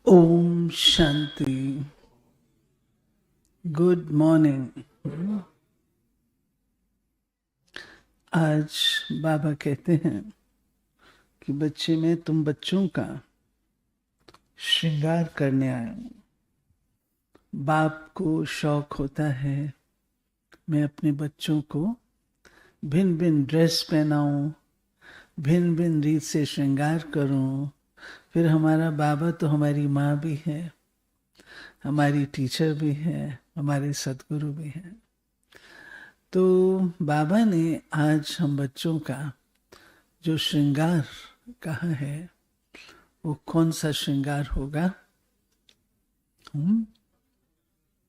Om Shanti. Good morning. आज बाबा कहते हैं कि बच्चे में तुम बच्चों का श्रृंगार करने आए हो। बाप को शौक होता है मैं अपने बच्चों को भिन्न भिन्न ड्रेस पहनाऊं, भिन्न भिन्न रीत से श्रृंगार करूं। फिर हमारा बाबा तो हमारी माँ भी है, हमारी टीचर भी है, हमारे सदगुरु भी हैं। तो बाबा ने आज हम बच्चों का जो श्रृंगार कहा है वो कौन सा श्रृंगार होगा?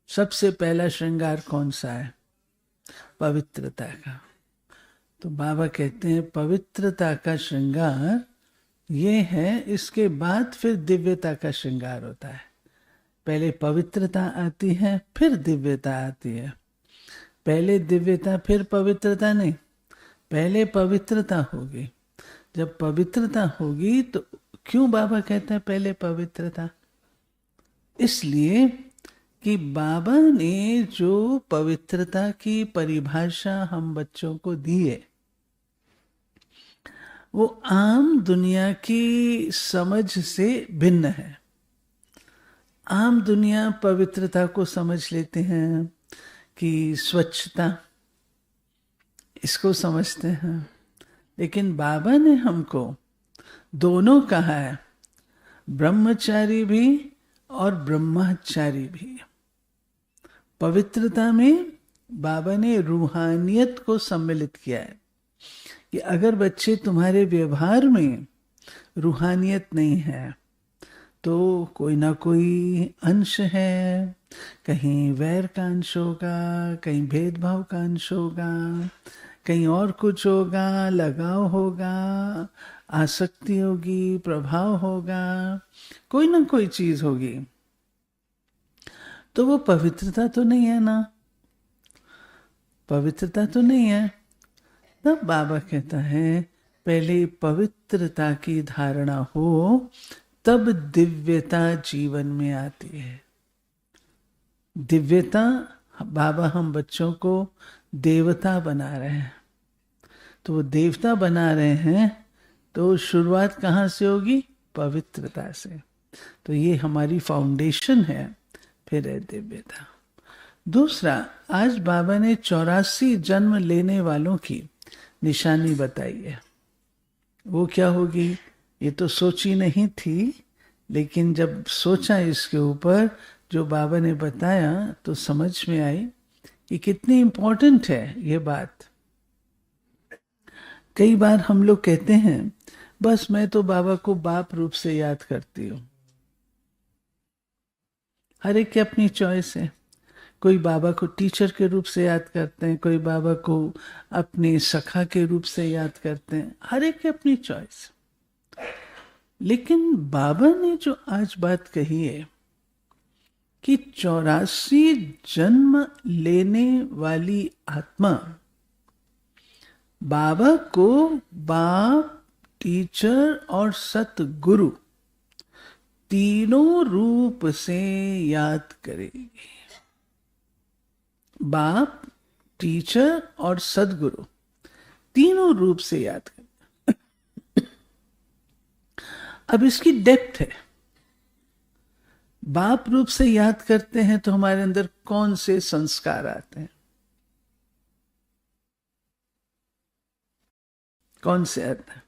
सबसे पहला श्रृंगार कौन सा है? पवित्रता का। तो बाबा कहते हैं पवित्रता का श्रृंगार ये है, इसके बाद फिर दिव्यता का श्रृंगार होता है। पहले पवित्रता आती है, फिर दिव्यता आती है। पहले दिव्यता फिर पवित्रता नहीं, पहले पवित्रता होगी। जब पवित्रता होगी तो क्यों बाबा कहते हैं पहले पवित्रता? इसलिए कि बाबा ने जो पवित्रता की परिभाषा हम बच्चों को दी है वो आम दुनिया की समझ से भिन्न है। आम दुनिया पवित्रता को समझ लेते हैं कि स्वच्छता, इसको समझते हैं, लेकिन बाबा ने हमको दोनों कहा है, ब्रह्मचारी भी और ब्रह्मचारी भी। पवित्रता में बाबा ने रूहानियत को सम्मिलित किया है कि अगर बच्चे तुम्हारे व्यवहार में रूहानियत नहीं है तो कोई ना कोई अंश है, कहीं वैर का अंश होगा, कहीं भेदभाव का अंश होगा, कहीं और कुछ होगा, लगाव होगा, आसक्ति होगी, प्रभाव होगा, कोई ना कोई चीज होगी। तो वो पवित्रता तो नहीं है ना, पवित्रता तो नहीं है। तब बाबा कहता है पहले पवित्रता की धारणा हो तब दिव्यता जीवन में आती है। दिव्यता, बाबा हम बच्चों को देवता बना रहे हैं। तो वो देवता बना रहे हैं तो शुरुआत कहाँ से होगी? पवित्रता से। तो ये हमारी फाउंडेशन है, फिर है दिव्यता। दूसरा, आज बाबा ने 84 जन्म लेने वालों की निशानी बताई है। वो क्या होगी ये तो सोची नहीं थी, लेकिन जब सोचा इसके ऊपर जो बाबा ने बताया तो समझ में आई कि कितनी इंपॉर्टेंट है ये बात। कई बार हम लोग कहते हैं बस मैं तो बाबा को बाप रूप से याद करती हूँ। हर एक की अपनी चॉइस है। कोई बाबा को टीचर के रूप से याद करते हैं, कोई बाबा को अपने सखा के रूप से याद करते हैं, हर एक की अपनी चॉइस। लेकिन बाबा ने जो आज बात कही है कि 84 जन्म लेने वाली आत्मा बाबा को बाप, टीचर और सतगुरु तीनों रूप से याद करेगी। बाप, टीचर और सदगुरु तीनों रूप से याद करें। अब इसकी डेप्थ है। बाप रूप से याद करते हैं तो हमारे अंदर कौन से संस्कार आते हैं? कौन से आते हैं?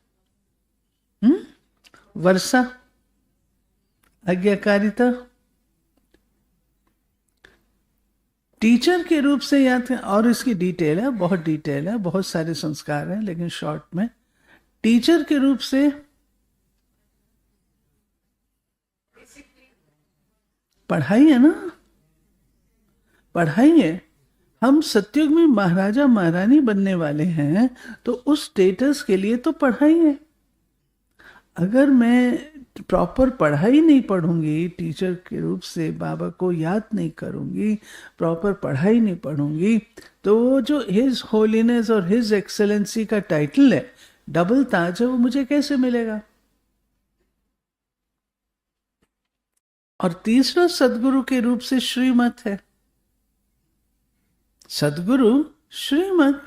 वर्षा, आज्ञाकारिता। टीचर के रूप से याद करें, और इसकी डिटेल है, बहुत डिटेल है, बहुत सारे संस्कार हैं, लेकिन शॉर्ट में टीचर के रूप से पढ़ाई है ना, पढ़ाई है। हम सतयुग में महाराजा महारानी बनने वाले हैं तो उस स्टेटस के लिए तो पढ़ाई है। अगर मैं प्रॉपर पढ़ाई नहीं पढ़ूंगी, टीचर के रूप से बाबा को याद नहीं करूंगी, प्रॉपर पढ़ाई नहीं पढ़ूंगी, तो वो जो हिज होलीनेस और हिज एक्सेलेंसी का टाइटल है, डबल ताज है, वो मुझे कैसे मिलेगा? और तीसरा सदगुरु के रूप से श्रीमत है। सदगुरु श्रीमत,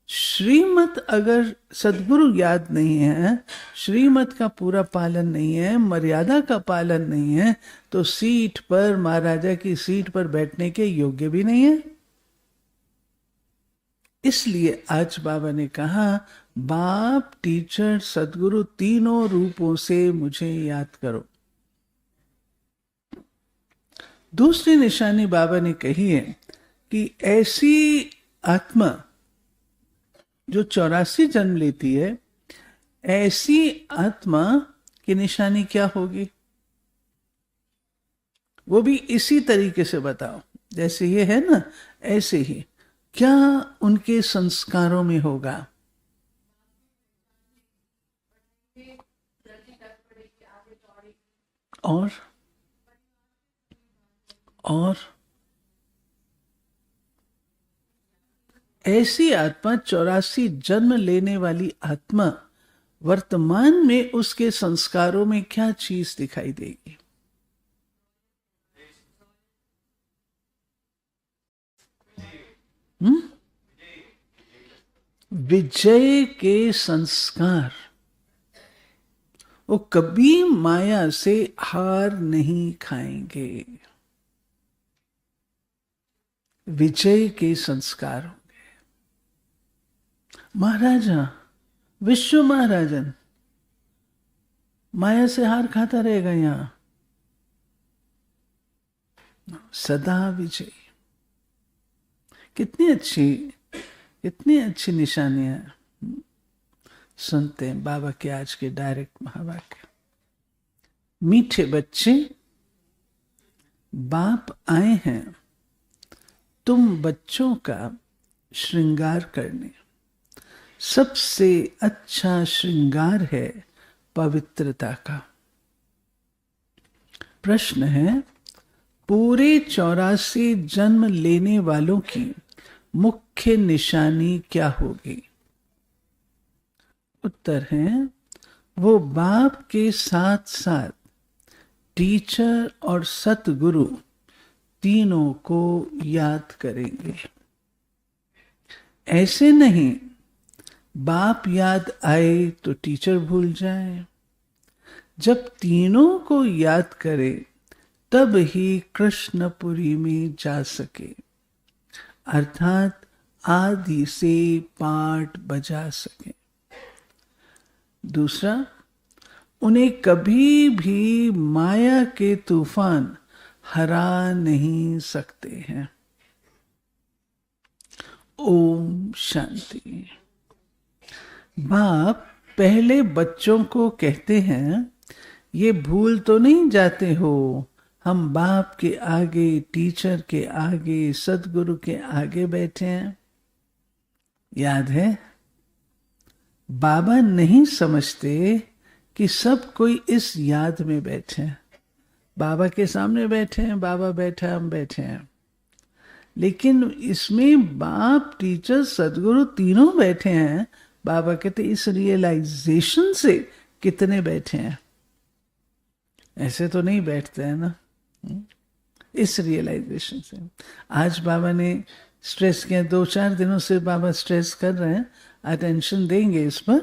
श्रीमत अगर सदगुरु याद नहीं है, श्रीमत का पूरा पालन नहीं है, मर्यादा का पालन नहीं है, तो सीट पर, महाराजा की सीट पर बैठने के योग्य भी नहीं है। इसलिए आज बाबा ने कहा, बाप, टीचर, सदगुरु तीनों रूपों से मुझे याद करो। दूसरी निशानी बाबा ने कही है कि ऐसी आत्मा जो 84 जन्म लेती है, ऐसी आत्मा की निशानी क्या होगी, वो भी इसी तरीके से बताओ। जैसे ये है ना, ऐसे ही क्या उनके संस्कारों में होगा। और ऐसी आत्मा, 84 जन्म लेने वाली आत्मा, वर्तमान में उसके संस्कारों में क्या चीज दिखाई देगी? विजय के संस्कार। वो कभी माया से हार नहीं खाएंगे। विजय के संस्कार होंगे। महाराजा, विश्व महाराजन माया से हार खाता रहेगा यहां, सदा विजय। कितनी अच्छी निशानियां सुनते हैं बाबा के आज के डायरेक्ट महावाक्य। मीठे बच्चे, बाप आए हैं तुम बच्चों का श्रृंगार करने। सबसे अच्छा श्रृंगार है पवित्रता का। प्रश्न है, पूरे 84 जन्म लेने वालों की मुख्य निशानी क्या होगी? उत्तर है, वो बाप के साथ साथ टीचर और सतगुरु तीनों को याद करेंगे। ऐसे नहीं बाप याद आए तो टीचर भूल जाए। जब तीनों को याद करे तब ही कृष्णपुरी में जा सके, अर्थात आदि से पाठ बजा सके। दूसरा, उन्हें कभी भी माया के तूफान हरा नहीं सकते हैं। ओम शांति। बाप पहले बच्चों को कहते हैं, ये भूल तो नहीं जाते हो, हम बाप के आगे, टीचर के आगे, सदगुरु के आगे बैठे हैं। याद है, बाबा नहीं समझते कि सब कोई इस याद में बैठे हैं। बाबा के सामने बैठे हैं, बाबा बैठा, हम बैठे हैं, लेकिन इसमें बाप, टीचर, सदगुरु तीनों बैठे हैं। बाबा कहते इस रियलाइजेशन से कितने बैठे हैं। ऐसे तो नहीं बैठते हैं ना, इस रियलाइजेशन से। आज बाबा ने स्ट्रेस किया, 2-4 दिनों से बाबा स्ट्रेस कर रहे हैं, अटेंशन देंगे इस पर।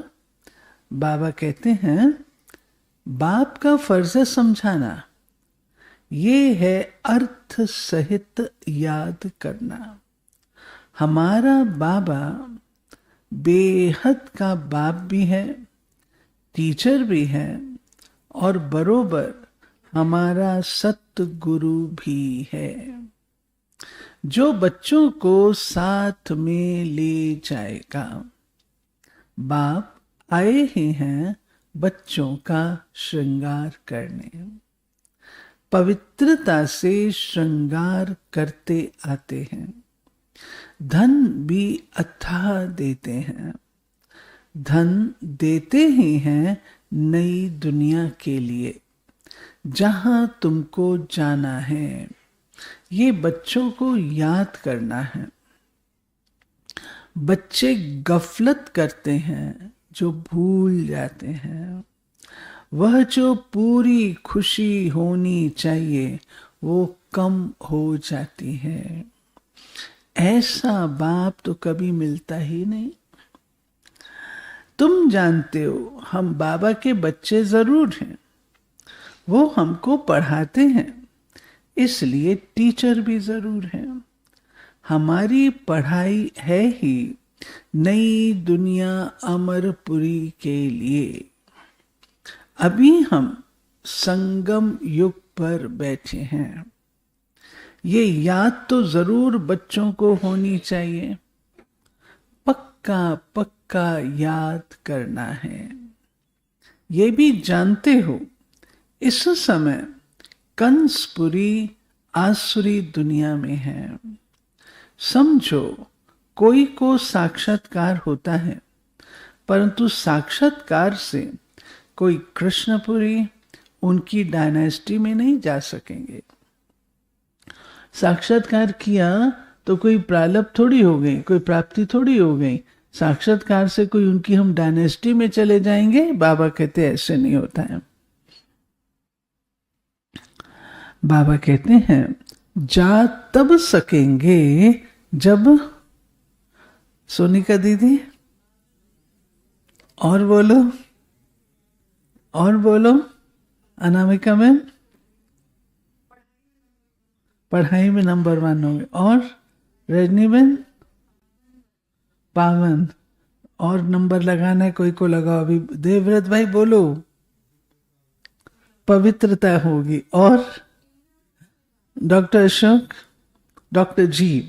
बाबा कहते हैं, बाप का फर्ज है समझाना, ये है अर्थ सहित याद करना। हमारा बाबा बेहद का बाप भी है, टीचर भी है, और बरोबर हमारा सतगुरु भी है, जो बच्चों को साथ में ले जाएगा। बाप आए ही हैं बच्चों का श्रृंगार करने। पवित्रता से श्रृंगार करते आते हैं। धन भी अथाह देते हैं। धन देते ही हैं नई दुनिया के लिए, जहां तुमको जाना है। ये बच्चों को याद करना है। बच्चे गफलत करते हैं जो भूल जाते हैं। वह जो पूरी खुशी होनी चाहिए वो कम हो जाती है। ऐसा बाप तो कभी मिलता ही नहीं। तुम जानते हो हम बाबा के बच्चे जरूर हैं, वो हमको पढ़ाते हैं, इसलिए टीचर भी जरूर हैं। हमारी पढ़ाई है ही नई दुनिया अमरपुरी के लिए। अभी हम संगम युग पर बैठे हैं। ये याद तो जरूर बच्चों को होनी चाहिए, पक्का पक्का याद करना है। ये भी जानते हो इस समय कंसपुरी आसुरी दुनिया में है। समझो कोई को साक्षात्कार होता है, परंतु साक्षात्कार से कोई कृष्णपुरी उनकी डायनेस्टी में नहीं जा सकेंगे। साक्षात्कार किया तो कोई प्रालब्ध थोड़ी हो गई, कोई प्राप्ति थोड़ी हो गई। साक्षात्कार से कोई उनकी हम डायनेस्टी में चले जाएंगे? बाबा कहते ऐसे नहीं होता है। बाबा कहते हैं जा तब सकेंगे जब, सोनिका दीदी और बोलो, और बोलो, अनामिका मैम, पढ़ाई में नंबर 1 होंगे। और रजनी बहन पावन, और नंबर लगाना है कोई को लगाओ। अभी देवव्रत भाई बोलो, पवित्रता होगी। और डॉक्टर अशोक, डॉक्टर जी,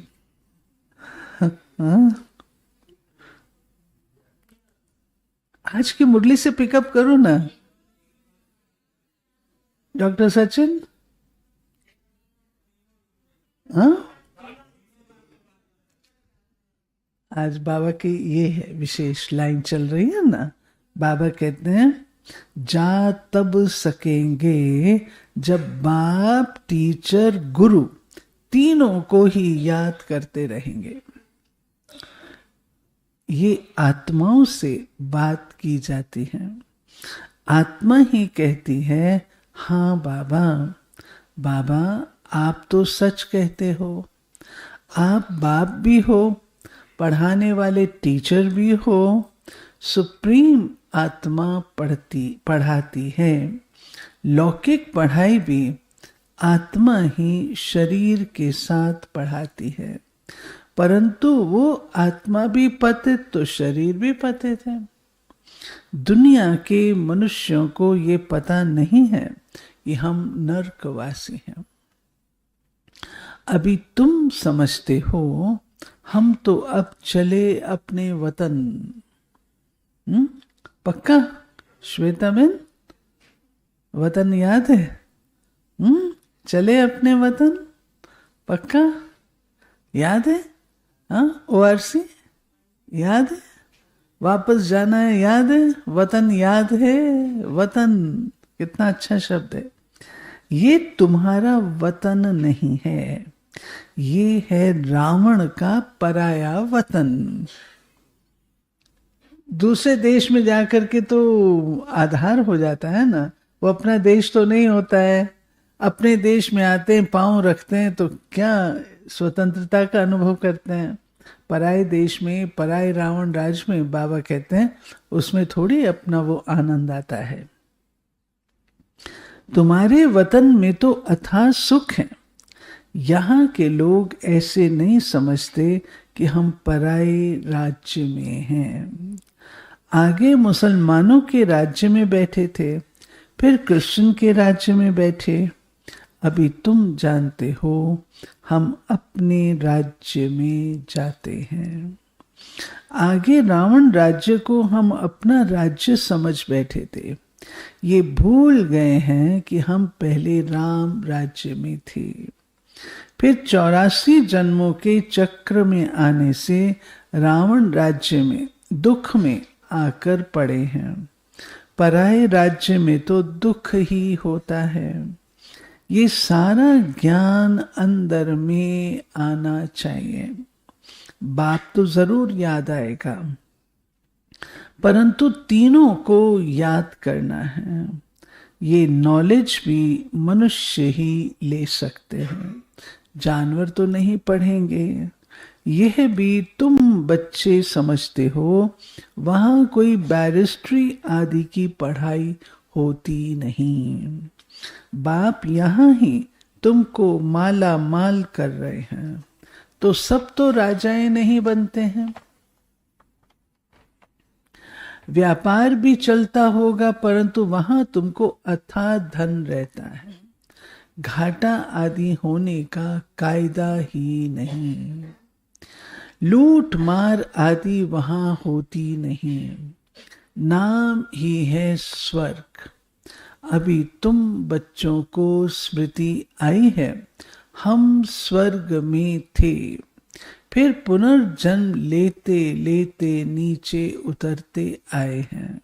आज की मुरली से पिकअप करो ना। डॉक्टर सचिन, हाँ, आज बाबा की ये है विशेष लाइन चल रही है ना। बाबा कहते हैं जा तब सकेंगे जब बाप टीचर गुरु तीनों को ही याद करते रहेंगे। ये आत्माओं से बात की जाती है। आत्मा ही कहती है हाँ बाबा, बाबा आप तो सच कहते हो, आप बाप भी हो, पढ़ाने वाले टीचर भी हो। सुप्रीम आत्मा पढ़ाती है। लौकिक पढ़ाई भी आत्मा ही शरीर के साथ पढ़ाती है, परंतु वो आत्मा भी पतित तो शरीर भी पतित है। दुनिया के मनुष्यों को ये पता नहीं है कि हम नरकवासी हैं। अभी तुम समझते हो हम तो अब चले अपने वतन। पक्का श्वेता बहन, वतन याद है? चले अपने वतन, पक्का याद है? हाँ, ORC याद है? वापस जाना है याद है? वतन याद है? वतन कितना अच्छा शब्द है। ये तुम्हारा वतन नहीं है, ये है रावण का पराया वतन। दूसरे देश में जाकर के तो आधार हो जाता है ना, वो अपना देश तो नहीं होता है। अपने देश में आते हैं, पांव रखते हैं तो क्या स्वतंत्रता का अनुभव करते हैं। पराये देश में, पराये रावण राज में बाबा कहते हैं उसमें थोड़ी अपना वो आनंद आता है। तुम्हारे वतन में तो अथाह सुख है। यहाँ के लोग ऐसे नहीं समझते कि हम पराये राज्य में हैं। आगे मुसलमानों के राज्य में बैठे थे, फिर कृष्ण के राज्य में बैठे। अभी तुम जानते हो हम अपने राज्य में जाते हैं। आगे रावण राज्य को हम अपना राज्य समझ बैठे थे। ये भूल गए हैं कि हम पहले राम राज्य में थे। फिर 84 जन्मों के चक्र में आने से रावण राज्य में दुख में आकर पड़े हैं। पराये राज्य में तो दुख ही होता है। ये सारा ज्ञान अंदर में आना चाहिए। बाप तो जरूर याद आएगा, परंतु तीनों को याद करना है। ये नॉलेज भी मनुष्य ही ले सकते हैं, जानवर तो नहीं पढ़ेंगे। यह भी तुम बच्चे समझते हो, वहां कोई बैरिस्ट्री आदि की पढ़ाई होती नहीं। बाप यहाँ ही तुमको माला माल कर रहे हैं, तो सब तो राजाएं नहीं बनते हैं। व्यापार भी चलता होगा, परंतु वहां तुमको अथाह धन रहता है, घाटा आदि होने का कायदा ही नहीं। लूट मार आदि वहां होती नहीं, नाम ही है स्वर्ग। अभी तुम बच्चों को स्मृति आई है, हम स्वर्ग में थे, फिर पुनर्जन्म लेते लेते नीचे उतरते आए हैं।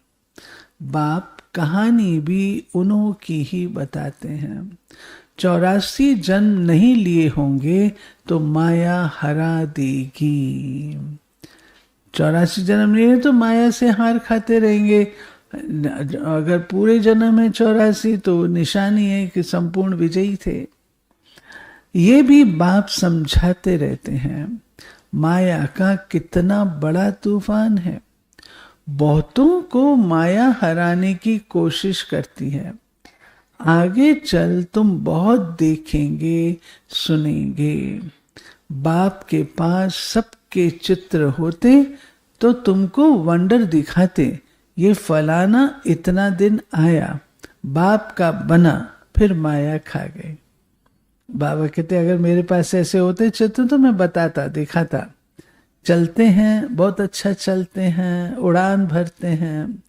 बाप कहानी भी उन्हों की ही बताते हैं। 84 जन्म नहीं लिए होंगे तो माया हरा देगी। 84 जन्म लिए तो माया से हार खाते रहेंगे। अगर पूरे जन्म है 84 तो निशानी है कि संपूर्ण विजयी थे। ये भी बाप समझाते रहते हैं, माया का कितना बड़ा तूफान है। बहुतों को माया हराने की कोशिश करती है। आगे चल तुम बहुत देखेंगे सुनेंगे। बाप के पास सबके चित्र होते तो तुमको वंडर दिखाते, ये फलाना इतना दिन आया, बाप का बना, फिर माया खा गई। बाबा कहते अगर मेरे पास ऐसे होते चित्र तो मैं बताता, दिखाता। चलते हैं, बहुत अच्छा चलते हैं, उड़ान भरते हैं,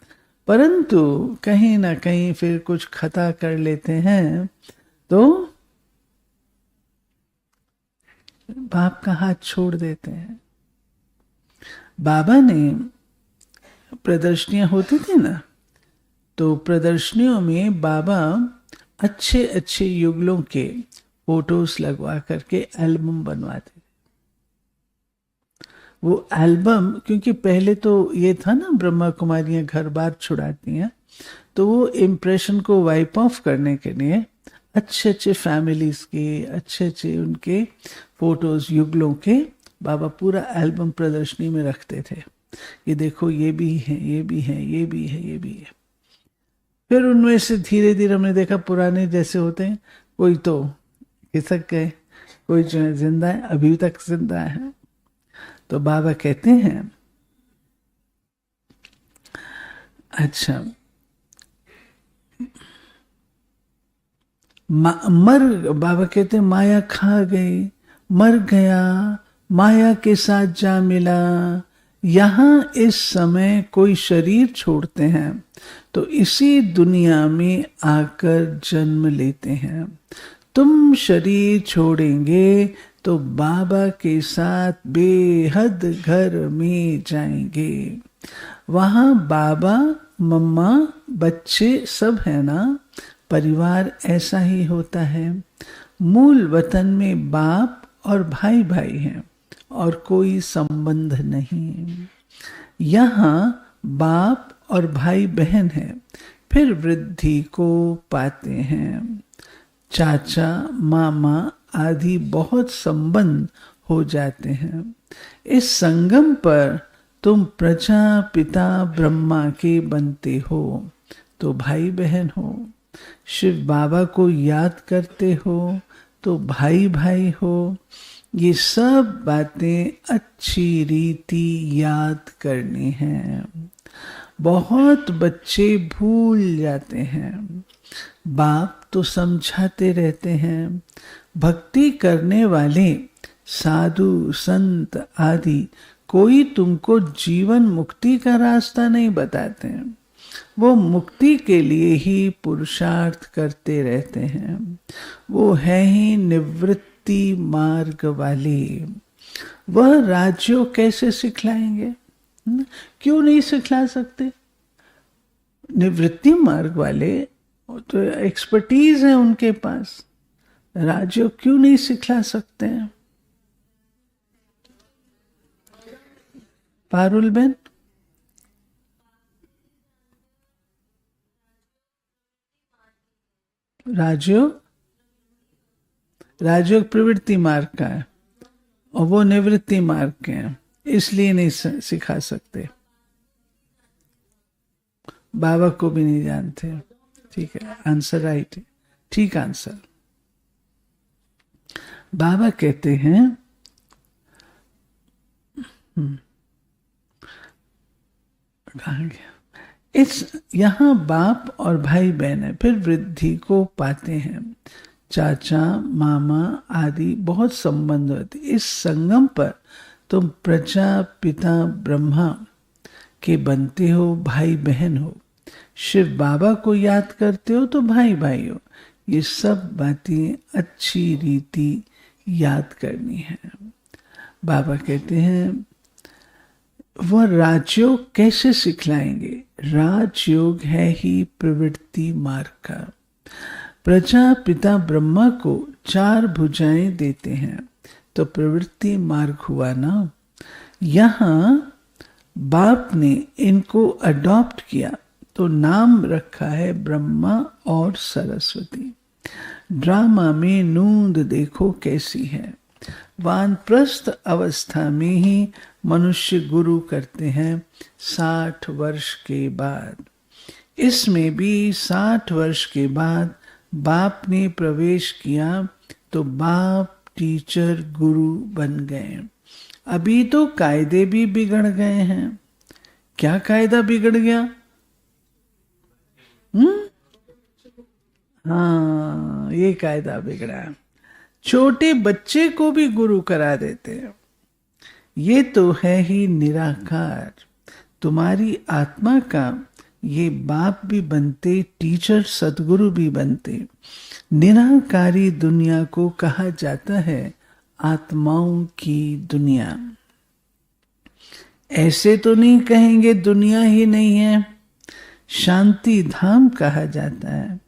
परंतु कहीं ना कहीं फिर कुछ खता कर लेते हैं तो बाप का हाथ छोड़ देते हैं। बाबा ने प्रदर्शनियां होती थी ना, तो प्रदर्शनियों में बाबा अच्छे अच्छे युगलों के फोटोज लगवा करके एल्बम बनवाते थे। वो एल्बम, क्योंकि पहले तो ये था ना ब्रह्मा कुमारियां घर बार छुड़ाती हैं, तो वो इम्प्रेशन को वाइप ऑफ करने के लिए अच्छे अच्छे फैमिलीज के अच्छे अच्छे उनके फोटोज युगलों के बाबा पूरा एल्बम प्रदर्शनी में रखते थे। ये देखो ये भी है, ये भी है, ये भी है, ये भी है। फिर उनमें से धीरे धीरे हमने देखा पुराने जैसे होते हैं, कोई तो खिसक गए, कोई जो है जिंदा है, अभी तक जिंदा है। तो बाबा कहते हैं अच्छा बाबा कहते हैं माया खा गई, मर गया, माया के साथ जा मिला। यहाँ इस समय कोई शरीर छोड़ते हैं तो इसी दुनिया में आकर जन्म लेते हैं। तुम शरीर छोड़ेंगे तो बाबा के साथ बेहद घर में जाएंगे। वहाँ बाबा मम्मा बच्चे सब है ना, परिवार ऐसा ही होता है। मूल वतन में बाप और भाई भाई हैं और कोई संबंध नहीं। यहाँ बाप और भाई बहन है, फिर वृद्धि को पाते हैं। चाचा मामा आदि बहुत संबंध हो जाते हैं। इस संगम पर तुम प्रजापिता ब्रह्मा के बनते हो तो भाई बहन हो, शिव बाबा को याद करते हो तो भाई भाई हो। ये सब बातें अच्छी रीति याद करनी है। बहुत बच्चे भूल जाते हैं। बाप तो समझाते रहते हैं। भक्ति करने वाले साधु संत आदि कोई तुमको जीवन मुक्ति का रास्ता नहीं बताते हैं। वो मुक्ति के लिए ही पुरुषार्थ करते रहते हैं। वो है ही निवृत्ति मार्ग वाले। वह राजयोग कैसे सिखलाएंगे? क्यों नहीं सिखला सकते? निवृत्ति मार्ग वाले तो एक्सपर्टीज है उनके पास, राजयोग क्यों नहीं सिखला सकते हैं? पारुल बेन, राजयोग, राजयोग प्रवृत्ति मार्ग का है और वो निवृत्ति मार्ग के हैं, इसलिए नहीं सिखा सकते, बाबा को भी नहीं जानते। ठीक है, आंसर राइट है, ठीक आंसर। बाबा कहते हैं कहाँ गया, इस यहाँ बाप और भाई बहन है, फिर वृद्धि को पाते हैं, चाचा मामा आदि बहुत संबंध होते। इस संगम पर तुम प्रजा पिता ब्रह्मा के बनते हो, भाई बहन हो। शिव बाबा को याद करते हो तो भाई भाई हो। ये सब बातें अच्छी रीति याद करनी है। बाबा कहते हैं वह राजयोग कैसे सिखलाएंगे? राजयोग है ही प्रवृत्ति मार्ग का। प्रजा पिता ब्रह्मा को 4 भुजाएं देते हैं तो प्रवृत्ति मार्ग हुआ ना। यहाँ बाप ने इनको अडॉप्ट किया तो नाम रखा है ब्रह्मा और सरस्वती। ड्रामा में नूंद देखो कैसी है। वानप्रस्थ अवस्था में ही मनुष्य गुरु करते हैं 60 वर्ष के बाद। इसमें भी 60 वर्ष के बाद बाप ने प्रवेश किया तो बाप टीचर गुरु बन गए। अभी तो कायदे भी बिगड़ गए हैं। क्या कायदा बिगड़ गया? हाँ, ये कायदा बिगड़ा। छोटे बच्चे को भी गुरु करा देते हैं। ये तो है ही निराकार। तुम्हारी आत्मा का ये बाप भी बनते, टीचर सदगुरु भी बनते। निराकारी दुनिया को कहा जाता है आत्माओं की दुनिया। ऐसे तो नहीं कहेंगे दुनिया ही नहीं है। शांति धाम कहा जाता है,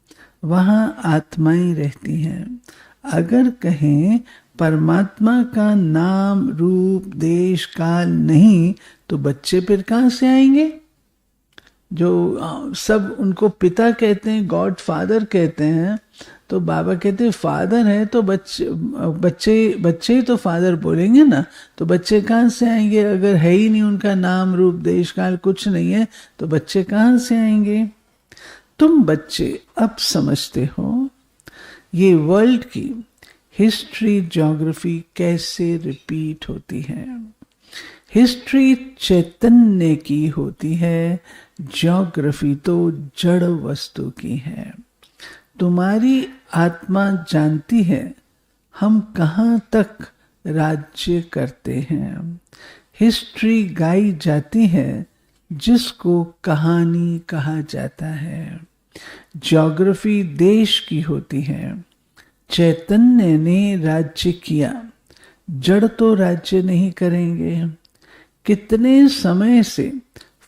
वहां आत्माएं रहती हैं। अगर कहें परमात्मा का नाम रूप देश काल नहीं तो बच्चे फिर कहां से आएंगे? जो सब उनको पिता कहते हैं, गॉड फादर कहते हैं, तो बाबा कहते हैं फादर है तो बच्चे ही तो फादर बोलेंगे ना। तो बच्चे कहाँ से आएंगे? अगर है ही नहीं उनका नाम रूप देश काल कुछ नहीं है तो बच्चे कहाँ से आएंगे? तुम बच्चे अब समझते हो ये वर्ल्ड की हिस्ट्री ज्योग्राफी कैसे रिपीट होती है। हिस्ट्री चैतन्य की होती है, ज्योग्राफी तो जड़ वस्तु की है। तुम्हारी आत्मा जानती है हम कहाँ तक राज्य करते हैं। हिस्ट्री गाई जाती है जिसको कहानी कहा जाता है। ज्योग्राफी देश की होती है। चैतन्य ने राज्य किया, जड़ तो राज्य नहीं करेंगे। कितने समय से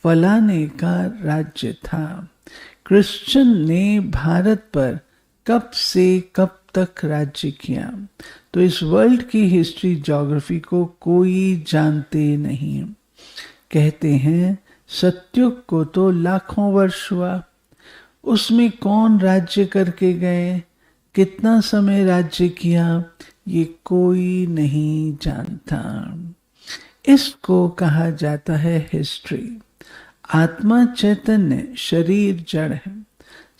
फलाने का राज्य था। क्रिश्चियन ने भारत पर कब से कब तक राज्य किया। तो इस वर्ल्ड की हिस्ट्री ज्योग्राफी को कोई जानते नहीं। कहते हैं सत्युग को तो लाखों वर्ष हुआ, उसमें कौन राज्य करके गए, कितना समय राज्य किया, ये कोई नहीं जानता। इसको कहा जाता है हिस्ट्री। आत्मा चैतन्य, शरीर जड़ है।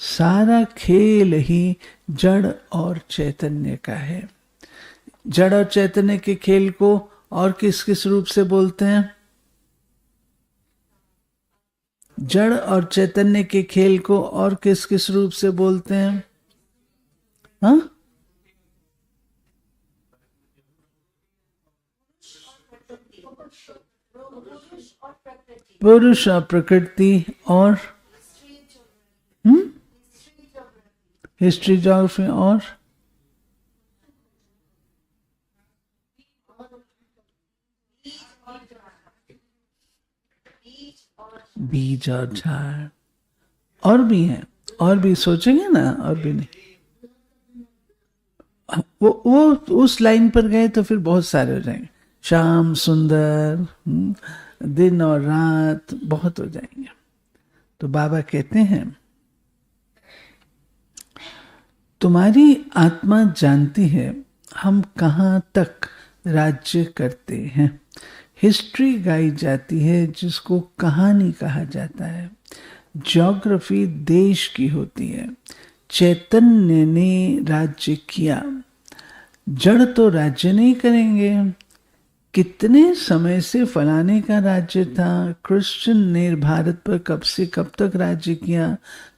सारा खेल ही जड़ और चैतन्य का है। जड़ और चैतन्य के खेल को और किस किस रूप से बोलते हैं? जड़ और चैतन्य के खेल को और किस किस रूप से बोलते हैं? हाँ, पुरुष और प्रकृति और हिस्ट्री ज्योग्राफी और बीज और झाड़ और भी हैं। और भी सोचेंगे ना, और भी नहीं। वो उस लाइन पर गए तो फिर बहुत सारे हो जाएंगे। शाम सुंदर, दिन और रात बहुत हो जाएंगे। तो बाबा कहते हैं तुम्हारी आत्मा जानती है हम कहाँ तक राज्य करते हैं। हिस्ट्री गाई जाती है जिसको कहानी कहा जाता है। ज्योग्राफी देश की होती है। चैतन्य ने राज्य किया, जड़ तो राज्य नहीं करेंगे। कितने समय से फलाने का राज्य था, क्रिश्चियन ने भारत पर कब से कब तक राज्य किया।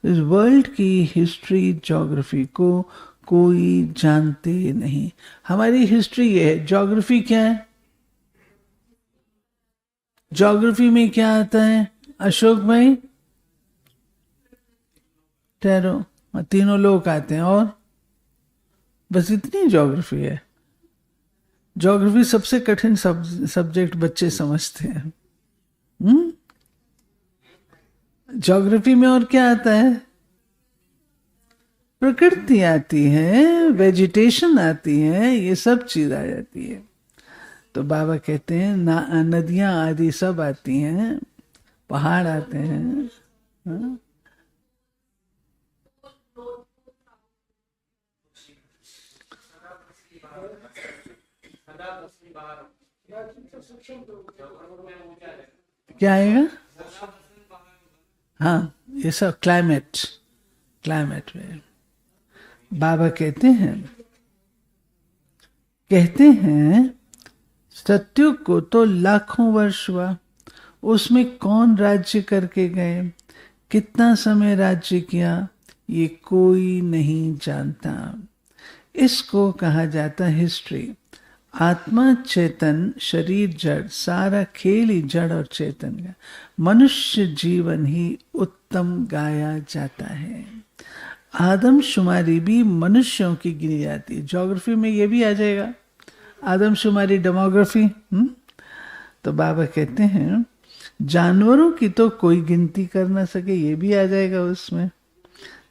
इस वर्ल्ड की हिस्ट्री ज्योग्राफी को कोई जानते नहीं। हमारी हिस्ट्री ये है। ज्योग्राफी क्या है? ज्योग्राफी में क्या आता है अशोक भाई? ठहरो, तीनों लोग आते हैं और बस इतनी ज्योग्राफी है। ज्योग्राफी सबसे कठिन सब्जेक्ट बच्चे समझते हैं। ज्योग्राफी में और क्या आता है? प्रकृति आती है, वेजिटेशन आती है, ये सब चीज आ जाती है। तो बाबा कहते हैं नदियां आदि सब आती हैं, पहाड़ आते हैं। हाँ? क्या आएगा? हाँ, ये सब क्लाइमेट में बाबा कहते हैं सत्युग को तो लाखों वर्ष हुआ, उसमें कौन राज्य करके गए, कितना समय राज्य किया, ये कोई नहीं जानता। इसको कहा जाता हिस्ट्री। आत्मा चेतन, शरीर जड़, सारा खेल ही जड़ और चेतन का। मनुष्य जीवन ही उत्तम गाया जाता है। आदमशुमारी भी मनुष्यों की गिनी जाती है। ज्योग्राफी में ये भी आ जाएगा, आदमशुमारी, डेमोग्राफी। तो बाबा कहते हैं जानवरों की तो कोई गिनती कर ना सके, ये भी आ जाएगा उसमें।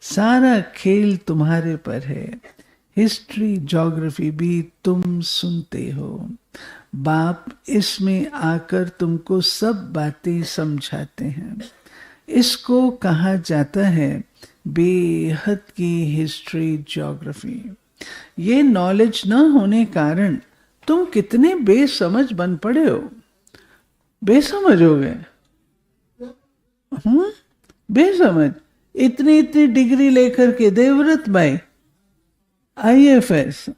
सारा खेल तुम्हारे पर है। हिस्ट्री ज्योग्राफी भी तुम सुनते हो। बाप इसमें आकर तुमको सब बातें समझाते हैं। इसको कहा जाता है बेहद की हिस्ट्री ज्योग्राफी। ये नॉलेज न होने कारण तुम कितने बेसमझ बन पड़े हो। बेसमझ हो गए, बेसमझ। इतनी डिग्री लेकर के देवव्रत भाई IFS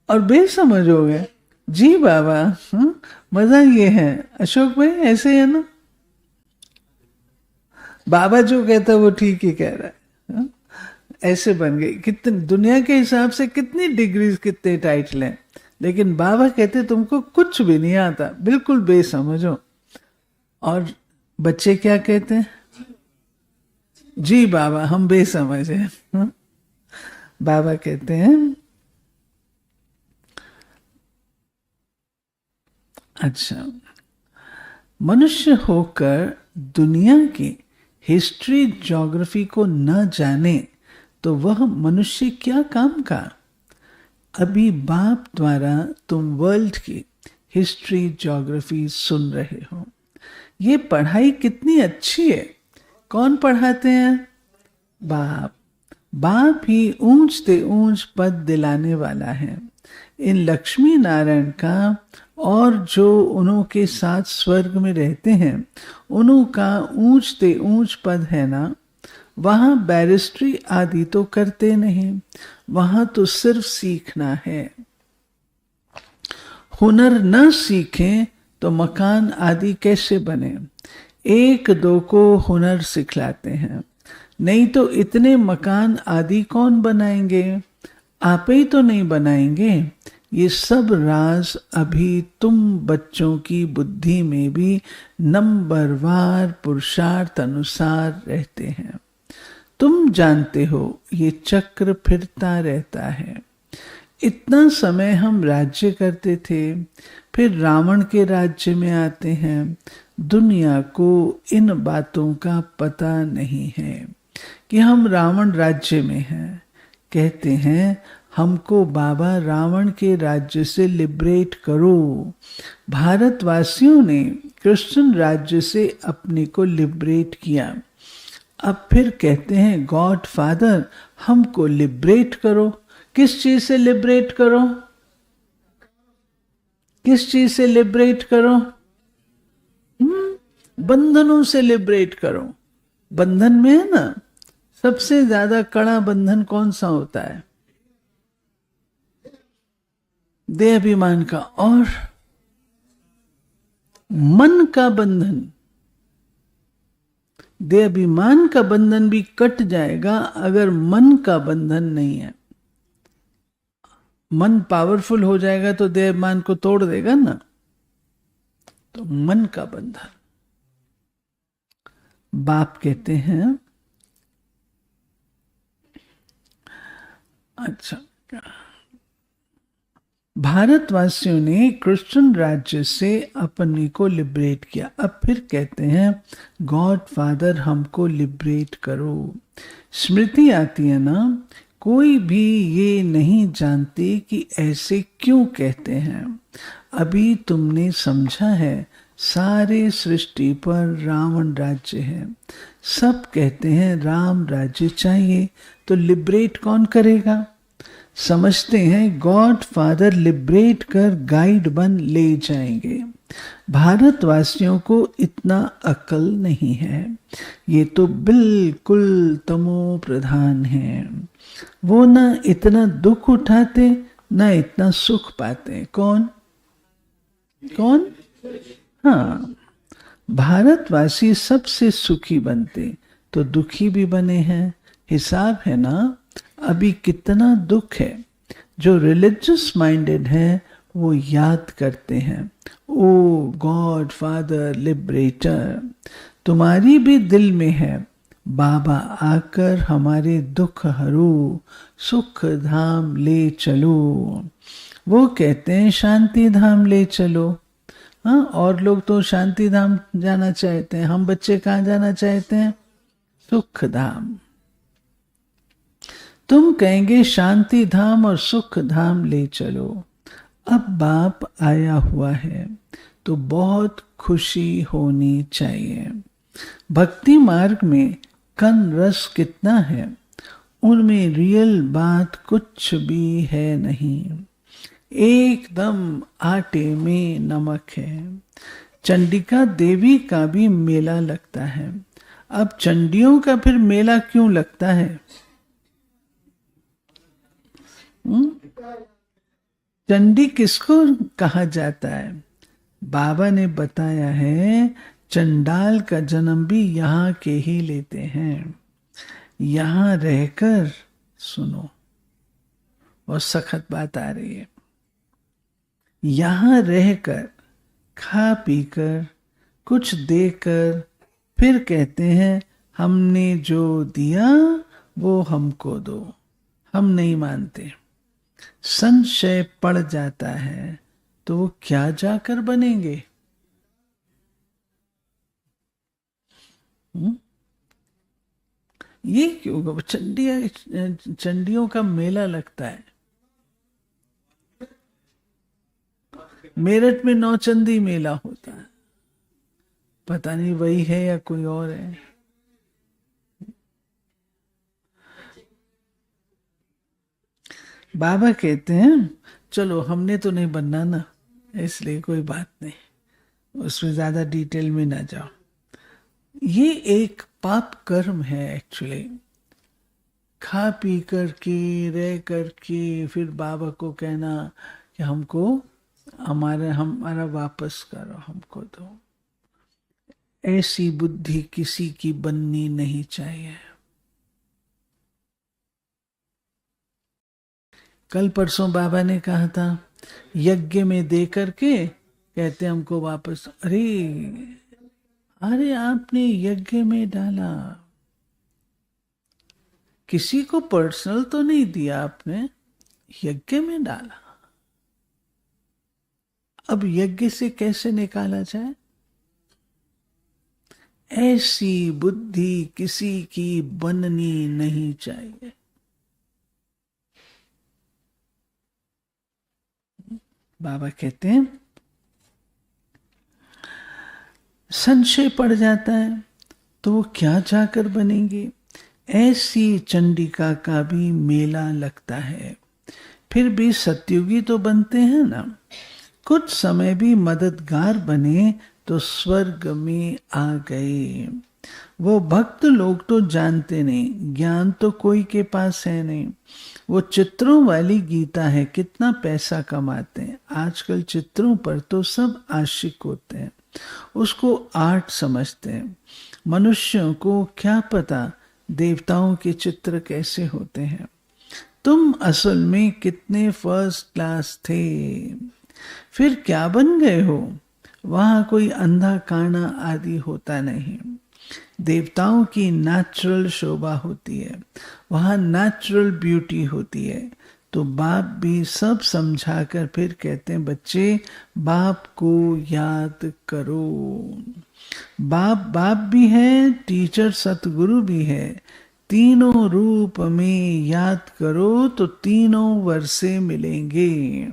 और बेसमझ हो गए। जी बाबा, मजा ये है। अशोक भाई ऐसे है ना, बाबा जो कहता है वो ठीक ही कह रहा है। ऐसे बन गई। कितने दुनिया के हिसाब से कितनी डिग्रीज, कितने टाइटल हैं, लेकिन बाबा कहते तुमको कुछ भी नहीं आता, बिल्कुल बेसमझो। और बच्चे क्या कहते हैं? जी बाबा हम बेसमझ हैं। बाबा कहते हैं अच्छा, मनुष्य होकर दुनिया की हिस्ट्री ज्योग्राफी को न जाने तो वह मनुष्य क्या काम का। अभी बाप द्वारा तुम वर्ल्ड की हिस्ट्री ज्योग्राफी सुन रहे हो। ये पढ़ाई कितनी अच्छी है। कौन पढ़ाते हैं? बाप। बाप ही ऊंच से ऊंच पद दिलाने वाला है। इन लक्ष्मी नारायण का और जो उनके साथ स्वर्ग में रहते हैं उन्हों का ऊंच से ऊंच पद है ना, वहाँ बैरिस्ट्री आदि तो करते नहीं, वहाँ तो सिर्फ सीखना है। हुनर न सीखें तो मकान आदि कैसे बने। एक दो को हुनर सिखलाते हैं, नहीं तो इतने मकान आदि कौन बनाएंगे। आप ही तो नहीं बनाएंगे। ये सब राज अभी तुम बच्चों की बुद्धि में भी नंबरवार पुरुषार्थ अनुसार रहते हैं। तुम जानते हो ये चक्र फिरता रहता है। इतना समय हम राज्य करते थे, फिर रावण के राज्य में आते हैं। दुनिया को इन बातों का पता नहीं है कि हम रावण राज्य में हैं। कहते हैं हमको बाबा रावण के राज्य से लिबरेट करो। भारतवासियों ने क्रिश्चियन राज्य से अपने को लिबरेट किया। अब फिर कहते हैं गॉड फादर हमको लिबरेट करो। किस चीज से लिबरेट करो? किस चीज से लिबरेट करो? बंधनों से लिबरेट करो। बंधन में है ना, सबसे ज्यादा कड़ा बंधन कौन सा होता है? देह अभिमान का और मन का बंधन। देह अभिमान का बंधन भी कट जाएगा अगर मन का बंधन नहीं है। मन पावरफुल हो जाएगा तो देह अभिमान को तोड़ देगा ना। तो मन का बंधन। बाप कहते हैं, अच्छा, भारतवासियों ने क्रिश्चियन राज्य से अपने को लिबरेट किया। अब फिर कहते हैं गॉड फादर हमको लिबरेट करो। स्मृति आती है ना, कोई भी ये नहीं जानते कि ऐसे क्यों कहते हैं। अभी तुमने समझा है सारे सृष्टि पर रावण राज्य है। सब कहते हैं राम राज्य चाहिए, तो लिबरेट कौन करेगा? समझते हैं गॉड फादर लिबरेट कर गाइड बन ले जाएंगे। भारतवासियों को इतना अकल नहीं है, ये तो बिल्कुल तमो प्रधान है। वो ना इतना दुख उठाते ना इतना सुख पाते। कौन कौन? हाँ, भारतवासी सबसे सुखी बनते तो दुखी भी बने हैं। हिसाब है ना, अभी कितना दुख है। जो रिलीजियस माइंडेड है वो याद करते हैं, ओ गॉड फादर लिबरेटर, तुम्हारी भी दिल में है, बाबा आकर हमारे दुख हरू, सुख धाम ले चलो। वो कहते हैं शांति धाम ले चलो। हाँ, और लोग तो शांति धाम जाना चाहते हैं, हम बच्चे कहाँ जाना चाहते हैं? सुख धाम। तुम कहेंगे शांति धाम और सुख धाम ले चलो। अब बाप आया हुआ है तो बहुत खुशी होनी चाहिए। भक्ति मार्ग में कन रस कितना है, उनमें रियल बात कुछ भी है नहीं, एकदम आटे में नमक है। चंडिका देवी का भी मेला लगता है। अब चंडियों का फिर मेला क्यों लगता है? चंडी किसको कहा जाता है? बाबा ने बताया है चंडाल का जन्म भी यहाँ के ही लेते हैं। यहाँ रहकर सुनो, और सखत बात आ रही है। यहाँ रहकर खा पीकर कुछ देकर फिर कहते हैं हमने जो दिया वो हमको दो। हम नहीं मानते। संशय पड़ जाता है तो वो क्या जाकर बनेंगे? ये क्यों? चंडियों का मेला लगता है। मेरठ में नौचंदी मेला होता है, पता नहीं वही है या कोई और है। बाबा कहते हैं चलो हमने तो नहीं बनना ना, इसलिए कोई बात नहीं, उसमें ज्यादा डिटेल में ना जाओ। ये एक पाप कर्म है एक्चुअली। खा पी करके रह करके फिर बाबा को कहना कि हमको हमारा वापस करो, हमको दो। ऐसी बुद्धि किसी की बननी नहीं चाहिए। कल परसों बाबा ने कहा था यज्ञ में दे करके कहते हमको वापस। अरे अरे आपने यज्ञ में डाला, किसी को पर्सनल तो नहीं दिया आपने, यज्ञ में डाला। अब यज्ञ से कैसे निकाला जाए? ऐसी बुद्धि किसी की बननी नहीं चाहिए। बाबा कहते हैं संशय पड़ जाता है तो वो क्या जाकर बनेंगे। ऐसी चंडिका का भी मेला लगता है। फिर भी सतयुगी तो बनते हैं ना, कुछ समय भी मददगार बने तो स्वर्ग में आ गए। वो भक्त लोग तो जानते नहीं, ज्ञान तो कोई के पास है नहीं। वो चित्रों वाली गीता है, कितना पैसा कमाते हैं। आजकल चित्रों पर तो सब आशिक होते हैं, उसको आर्ट समझते हैं। मनुष्यों को क्या पता देवताओं के चित्र कैसे होते हैं। तुम असल में कितने फर्स्ट क्लास थे, फिर क्या बन गए हो। वहां कोई अंधा काना आदि होता नहीं। देवताओं की नेचुरल शोभा होती है, वहां नेचुरल ब्यूटी होती है। तो बाप भी सब समझाकर फिर कहते हैं, बच्चे बाप को याद करो। बाप भी है, टीचर सतगुरु भी है। तीनों रूप में याद करो तो तीनों वर्षे मिलेंगे।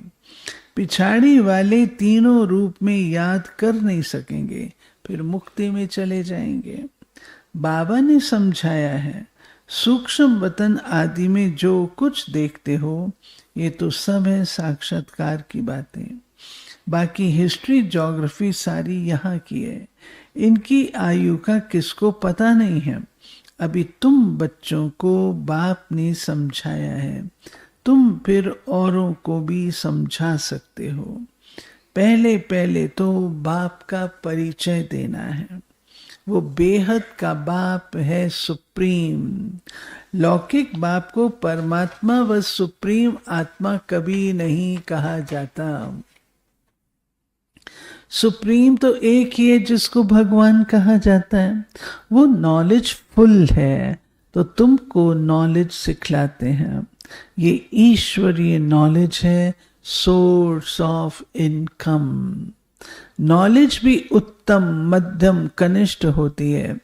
पिछाड़ी वाले तीनों रूप में याद कर नहीं सकेंगे, फिर मुक्ति में चले जाएंगे। बाबा ने समझाया है, सूक्ष्म वतन आदि में जो कुछ देखते हो ये तो सब है साक्षात्कार की बातें। बाकी हिस्ट्री ज्योग्राफी सारी यहाँ की है। इनकी आयु का किसको पता नहीं है। अभी तुम बच्चों को बाप ने समझाया है, तुम फिर औरों को भी समझा सकते हो। पहले पहले तो बाप का परिचय देना है। वो बेहद का बाप है, सुप्रीम। लौकिक बाप को परमात्मा व सुप्रीम आत्मा कभी नहीं कहा जाता। सुप्रीम तो एक ही है जिसको भगवान कहा जाता है। वो नॉलेज फुल है तो तुमको नॉलेज सिखलाते हैं। ये ईश्वरीय नॉलेज है, सोर्स ऑफ इनकम। नॉलेज भी उत्तम, मध्यम, कनिष्ठ होती है।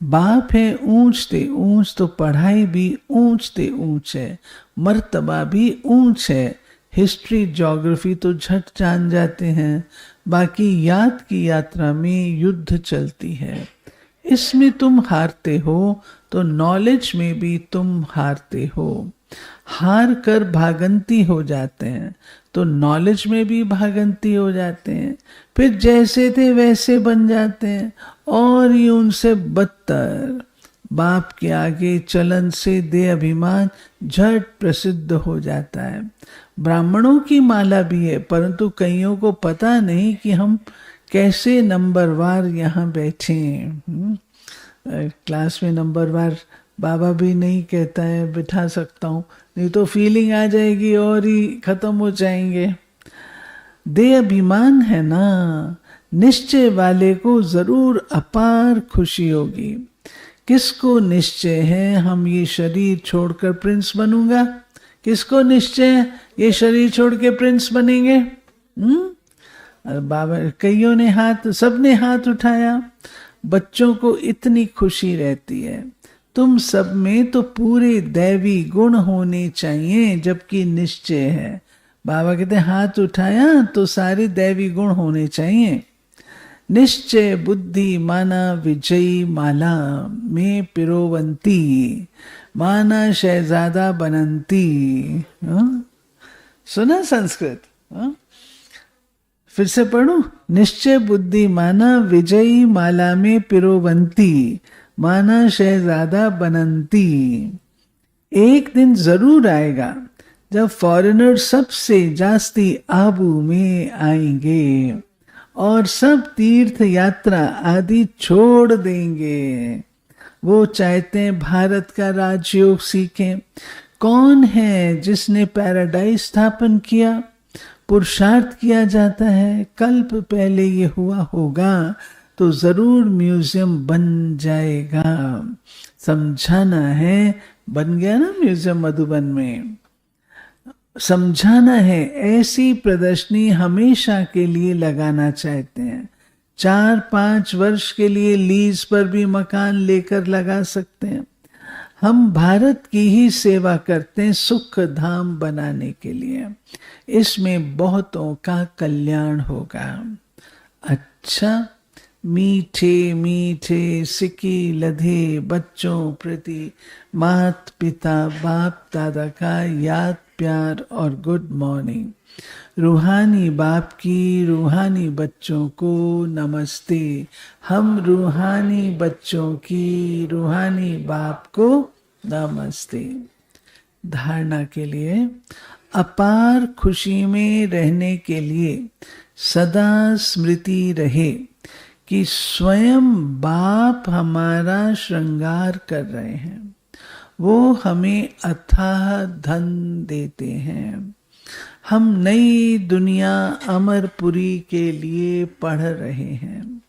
बाप है ऊंचते ऊंच तो पढ़ाई भी ऊंचते ऊंच है, मर्तबा भी ऊंच है। हिस्ट्री ज्योग्राफी तो झट जान जाते हैं, बाकी याद की यात्रा में युद्ध चलती है। इसमें तुम हारते हो तो नॉलेज में भी तुम हारते हो। हार कर भागंती हो जाते हैं तो नॉलेज में भी भागंती हो जाते हैं। फिर जैसे थे वैसे बन जाते हैं और ये उनसे बदतर। बाप के आगे चलन से देह अभिमान झट प्रसिद्ध हो जाता है। ब्राह्मणों की माला भी है, परंतु कईयों को पता नहीं कि हम कैसे नंबरवार यहाँ बैठे हैं। क्लास में नंबरवार बाबा भी नहीं कहता है बिठा सकता हूँ, नहीं तो फीलिंग आ जाएगी और ही खत्म हो जाएंगे। देह अभिमान है ना, निश्चय वाले को जरूर अपार खुशी होगी। किसको निश्चय है हम ये शरीर छोड़कर प्रिंस बनूंगा? किसको निश्चय है ये शरीर छोड़ के प्रिंस बनेंगे? बाबा कईयों ने हाथ, सबने हाथ उठाया। बच्चों को इतनी खुशी रहती है। तुम सब में तो पूरे दैवी गुण होने चाहिए, जबकि निश्चय है। बाबा कहते हैं हाथ उठाया तो सारे दैवी गुण होने चाहिए। निश्चय बुद्धि माना विजयी माला में पिरोवंती, माना शहजादा बनंती। सुना संस्कृत? फिर से पढ़ूं? निश्चय बुद्धि माना विजयी माला में पिरोवंती, माना शहजादा बनंती। एक दिन जरूर आएगा जब फॉरेनर सबसे जास्ती आबू में आएंगे और सब तीर्थ यात्रा आदि छोड़ देंगे। वो चाहते हैं भारत का राजयोग सीखें। कौन है जिसने पैराडाइज स्थापन किया? पुरुषार्थ किया जाता है, कल्प पहले ये हुआ होगा तो जरूर म्यूजियम बन जाएगा। समझाना है, बन गया ना म्यूजियम मधुबन में। समझाना है, ऐसी प्रदर्शनी हमेशा के लिए लगाना चाहते हैं। 4-5 वर्ष के लिए लीज पर भी मकान लेकर लगा सकते हैं। हम भारत की ही सेवा करते हैं सुख धाम बनाने के लिए। इसमें बहुतों का कल्याण होगा। अच्छा, मीठे मीठे सिकी लधे बच्चों प्रति मात पिता बाप दादा का याद प्यार और गुड मॉर्निंग। रूहानी बाप की रूहानी बच्चों को नमस्ते। हम रूहानी बच्चों की रूहानी बाप को नमस्ते। धारणा के लिए अपार खुशी में रहने के लिए सदा स्मृति रहे कि स्वयं बाप हमारा श्रृंगार कर रहे हैं। वो हमें अथाह धन देते हैं। हम नई दुनिया अमरपुरी के लिए पढ़ रहे हैं।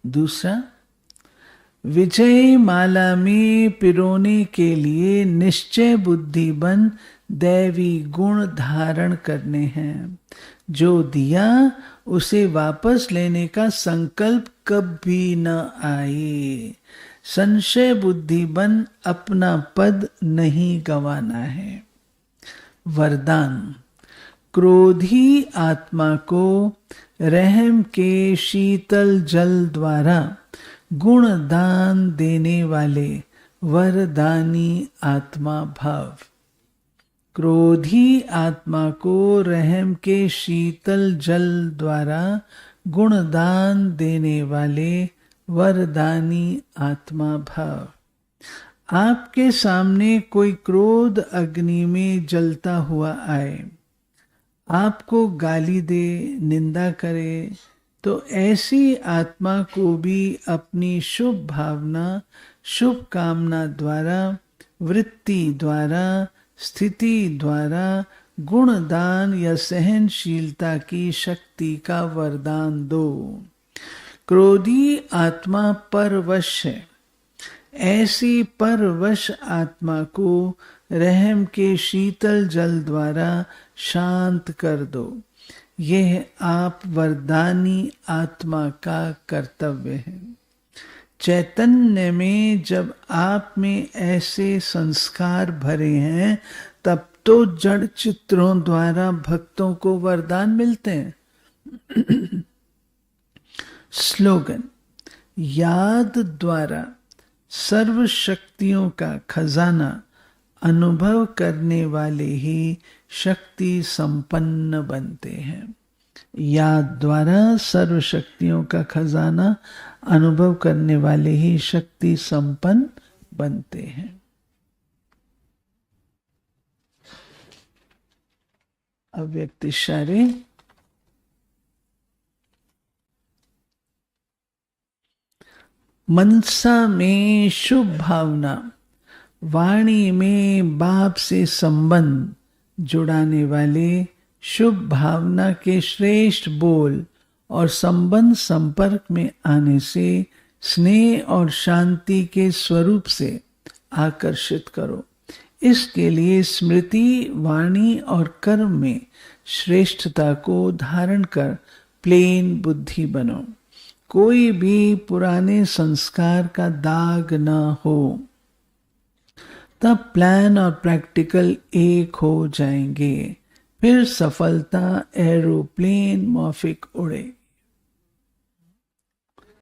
दूसरा, विजय माला में पिरोने के लिए निश्चय बुद्धि बन दैवी गुण धारण करने हैं। जो दिया उसे वापस लेने का संकल्प कभी न आए। संशय बुद्धि बन अपना पद नहीं गंवाना है। वरदान, क्रोधी आत्मा को रहम के शीतल जल द्वारा गुण दान देने वाले वरदानी आत्मा भव। क्रोधी आत्मा को रहम के शीतल जल द्वारा गुण दान देने वाले वरदानी आत्मा भव। आपके सामने कोई क्रोध अग्नि में जलता हुआ आए, आपको गाली दे, निंदा करे, तो ऐसी आत्मा को भी अपनी शुभ भावना शुभ कामना द्वारा वृत्ति द्वारा स्थिति द्वारा गुणदान या सहनशीलता की शक्ति का वरदान दो। क्रोधी आत्मा परवश है। ऐसी परवश आत्मा को रहम के शीतल जल द्वारा शांत कर दो। यह आप वरदानी आत्मा का कर्तव्य है। चैतन्य में जब आप में ऐसे संस्कार भरे हैं तब तो जड़ चित्रों द्वारा भक्तों को वरदान मिलते हैं। स्लोगन, याद द्वारा सर्व शक्तियों का खजाना अनुभव करने वाले ही शक्ति संपन्न बनते हैं। याद द्वारा सर्व शक्तियों का खजाना अनुभव करने वाले ही शक्ति संपन्न बनते हैं। अव्यक्त इशारे। मनसा में शुभ भावना, वाणी में बाप से संबंध जुड़ाने वाले शुभ भावना के श्रेष्ठ बोल और संबंध संपर्क में आने से स्नेह और शांति के स्वरूप से आकर्षित करो। इसके लिए स्मृति, वाणी और कर्म में श्रेष्ठता को धारण कर प्लेन बुद्धि बनो। कोई भी पुराने संस्कार का दाग न हो, तब प्लान और प्रैक्टिकल एक हो जाएंगे। फिर सफलता एरोप्लेन माफिक उड़े।